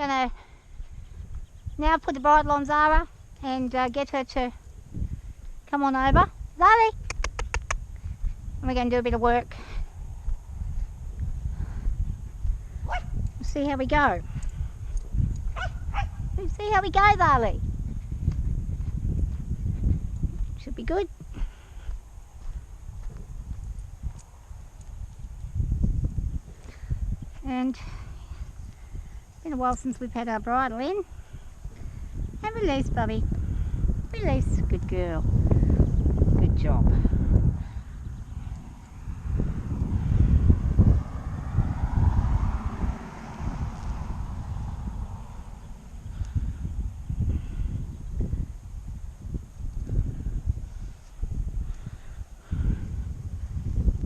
Gonna now put the bridle on Szara and get her to come on over. Zali! And we're going to do a bit of work. We'll see how we go. We'll see how we go, Zali. Should be good. And it's been a while since we've had our bridle in. And release, Bubby. Release. Good girl. Good job.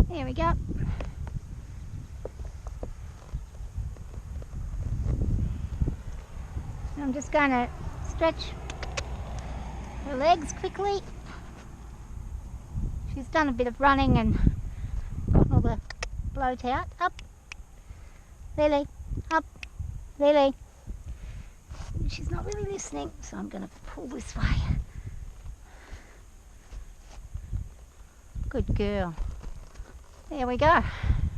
There we go. I'm just going to stretch her legs quickly. She's done a bit of running and gotten all the bloat out. Up, Lily, up, Lily. She's not really listening, so I'm going to pull this way. Good girl. There we go.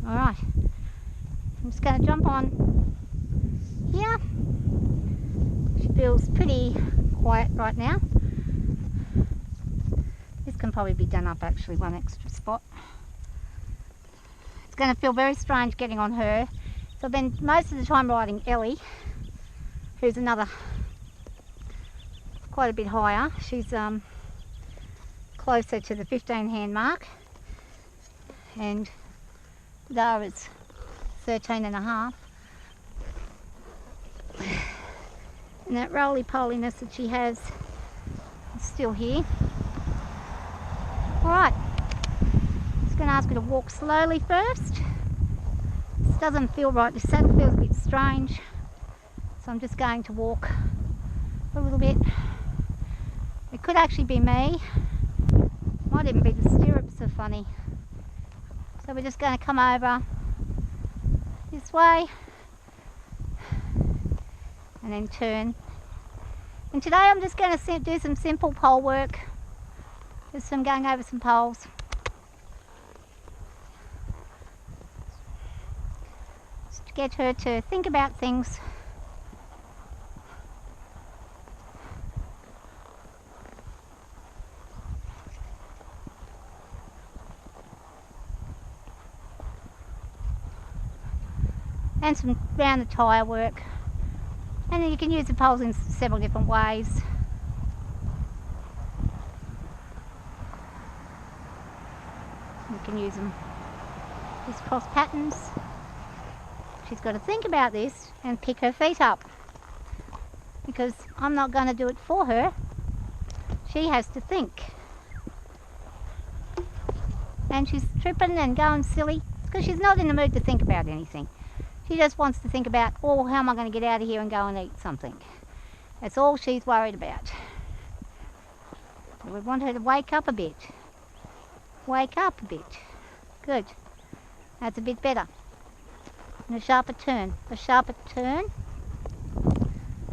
Alright. I'm just going to jump on here. She feels pretty quiet right now. This can probably be done up actually, one extra spot. It's going to feel very strange getting on her. So I've been most of the time riding Ellie, who's another quite a bit higher. She's closer to the 15 hand mark. And Szara's 13.5. And that roly-poliness that she has is still here. Alright, just going to ask her to walk slowly first. This doesn't feel right, this saddle feels a bit strange. So I'm just going to walk a little bit. It could actually be me. Might even be the stirrups are funny. So we're just going to come over this way and then turn. And today I'm just going to do some simple pole work. Just some going over some poles. Just to get her to think about things. And some round the tyre work. And then you can use the poles in several different ways. You can use them as cross patterns. She's got to think about this and pick her feet up, because I'm not going to do it for her. She has to think. And she's tripping and going silly because she's not in the mood to think about anything. She just wants to think about, oh, how am I going to get out of here and go and eat something? That's all she's worried about. So we want her to wake up a bit. Wake up a bit. Good. That's a bit better. And a sharper turn. A sharper turn.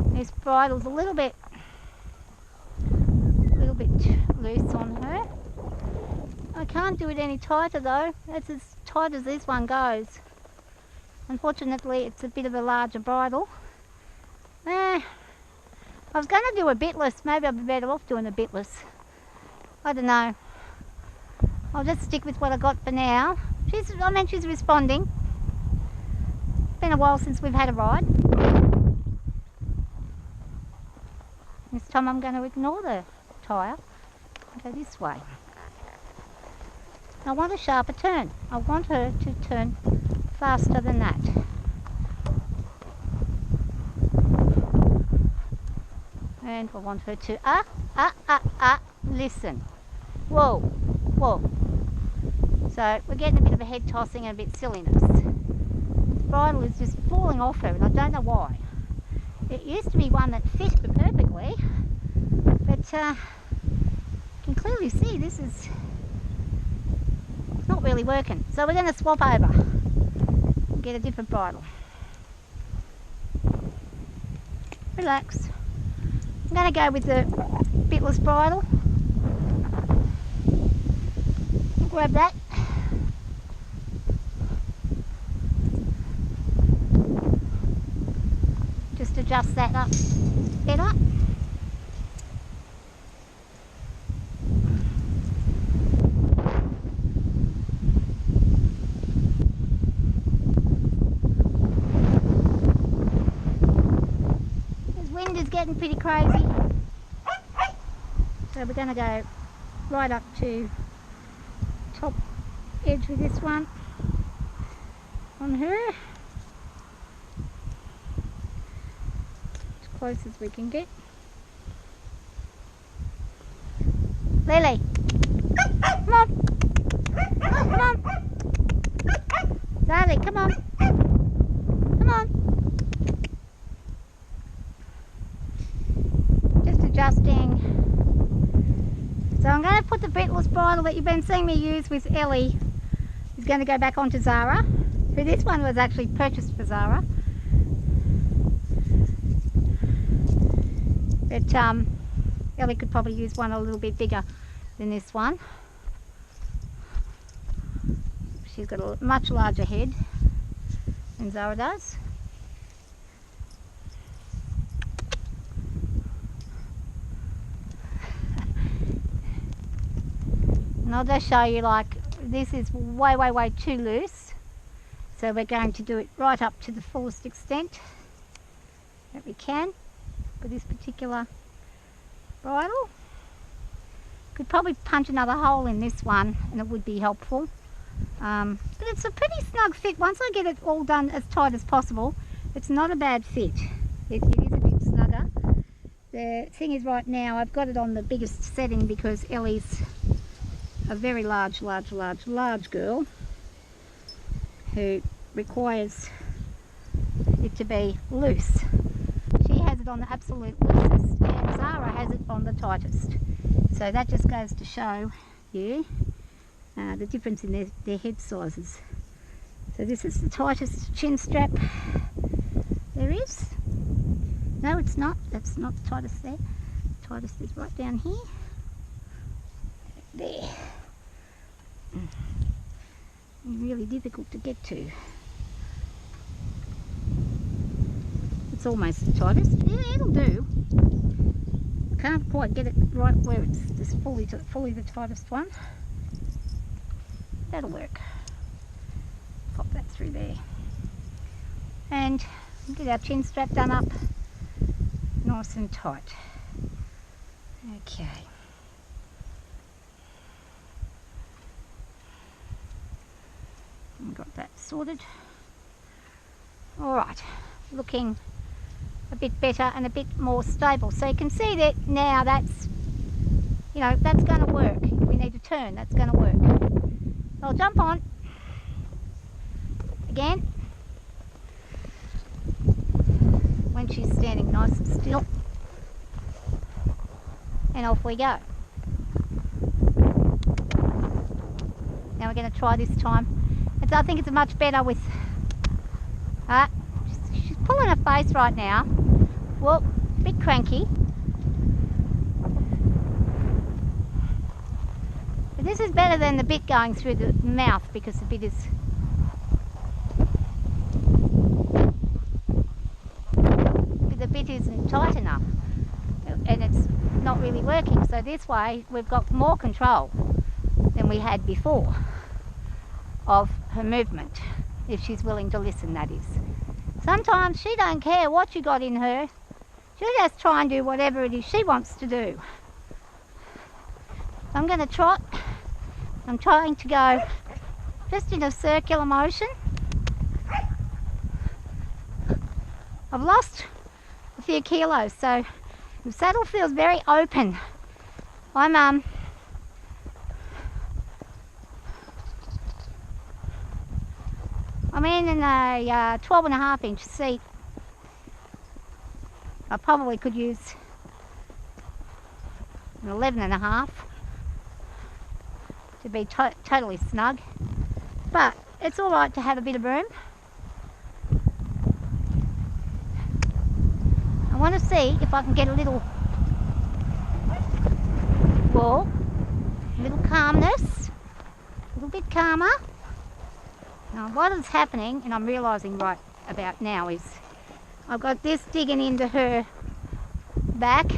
This bridle's a little bit loose on her. I can't do it any tighter though. That's as tight as this one goes. Unfortunately, it's a bit of a larger bridle. I was going to do a bitless. Maybe I'd be better off doing a bitless. I don't know. I'll just stick with what I got for now. She's responding. It's been a while since we've had a ride. This time I'm going to ignore the tyre and go this way. I want a sharper turn. I want her to turn faster than that. And I want her to listen. Whoa, whoa. So we're getting a bit of a head tossing and a bit silliness. The bridle is just falling off her and I don't know why. It used to be one that fit her perfectly, but you can clearly see this is not really working. So we're going to swap over and get a different bridle. relax. I'm going to go with the bitless bridle. Grab that. Just adjust that up better. This wind is getting pretty crazy. So we're going to go right up to top edge with this one on her. As close as we can get. Lily, come on. Come on. Lily, come on. Come on. Just adjusting. So I'm going to put the bitless bridle that you've been seeing me use with Ellie. Is going to go back onto Szara. So this one was actually purchased for Szara. But Ellie could probably use one a little bit bigger than this one. She's got a much larger head than Szara does. And I'll just show you, like, this is way too loose. So we're going to do it right up to the fullest extent that we can with this particular bridle. Could probably punch another hole in this one and it would be helpful. But it's a pretty snug fit. Once I get it all done as tight as possible, it's not a bad fit. It is a bit snugger. The thing is, right now I've got it on the biggest setting because Ellie's a very large girl who requires it to be loose. She has it on the absolute loosest and Szara has it on the tightest. So that just goes to show you the difference in their head sizes. So this is the tightest chin strap there is. No, it's not. That's not the tightest there. The tightest is right down here. There. Really difficult to get to. It's almost the tightest. Yeah, it'll do. I can't quite get it right where it's just fully the tightest one. That'll work. Pop that through there. And get our chin strap done up nice and tight. Okay. Got that sorted. Alright, looking a bit better and a bit more stable. So you can see that now that's, you know, that's going to work. If we need to turn, that's going to work. So I'll jump on again when she's standing nice and still, and off we go. Now we're going to try this time. I think it's much better with, she's pulling her face right now. Well, a bit cranky. But this is better than the bit going through the mouth because the bit isn't tight enough and it's not really working. So this way we've got more control than we had before of her movement, if she's willing to listen, that is. Sometimes she don't care what you got in her. She'll just try and do whatever it is she wants to do. I'm going to trot. I'm trying to go just in a circular motion. I've lost a few kilos, so the saddle feels very open. I'm in a 12.5-inch seat. I probably could use an 11.5 to be totally snug, but it's all right to have a bit of room. And want to see if I can get a little wall, a little calmness, a little bit calmer. Now what is happening, and I'm realising right about now, is I've got this digging into her back,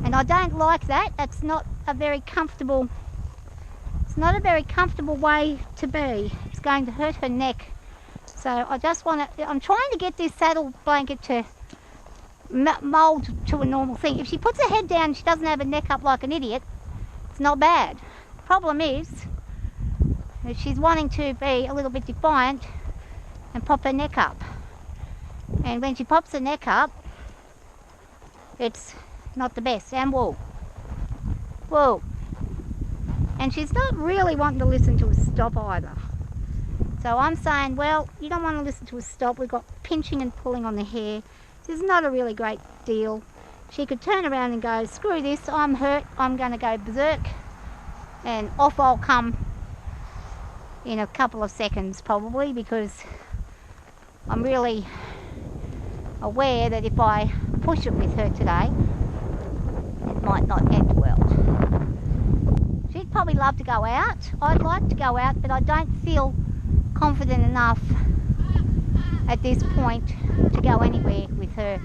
and I don't like that. That's not a very comfortable, it's not a very comfortable way to be. It's going to hurt her neck. So I just want to, I'm trying to get this saddle blanket to mould to a normal thing. If she puts her head down, she doesn't have her neck up like an idiot, it's not bad. Problem is that she's wanting to be a little bit defiant and pop her neck up. And when she pops her neck up, it's not the best. And whoa, whoa. And she's not really wanting to listen to a stop either. So I'm saying, well, you don't want to listen to a stop. We've got pinching and pulling on the hair. This is not a really great deal. She could turn around and go, screw this, I'm hurt, I'm going to go berserk. And off I'll come in a couple of seconds probably, because I'm really aware that if I push it with her today, it might not end well. She'd probably love to go out. I'd like to go out, but I don't feel confident enough at this point to go anywhere with her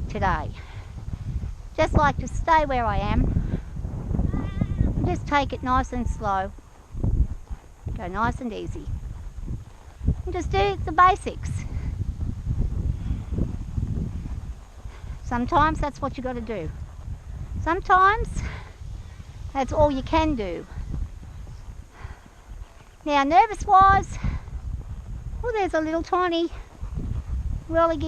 today. Just like to stay where I am and just take it nice and slow. Go nice and easy. And just do the basics. Sometimes that's what you got to do. Sometimes that's all you can do. Now, nervous wise, well, there's a little tiny whirligig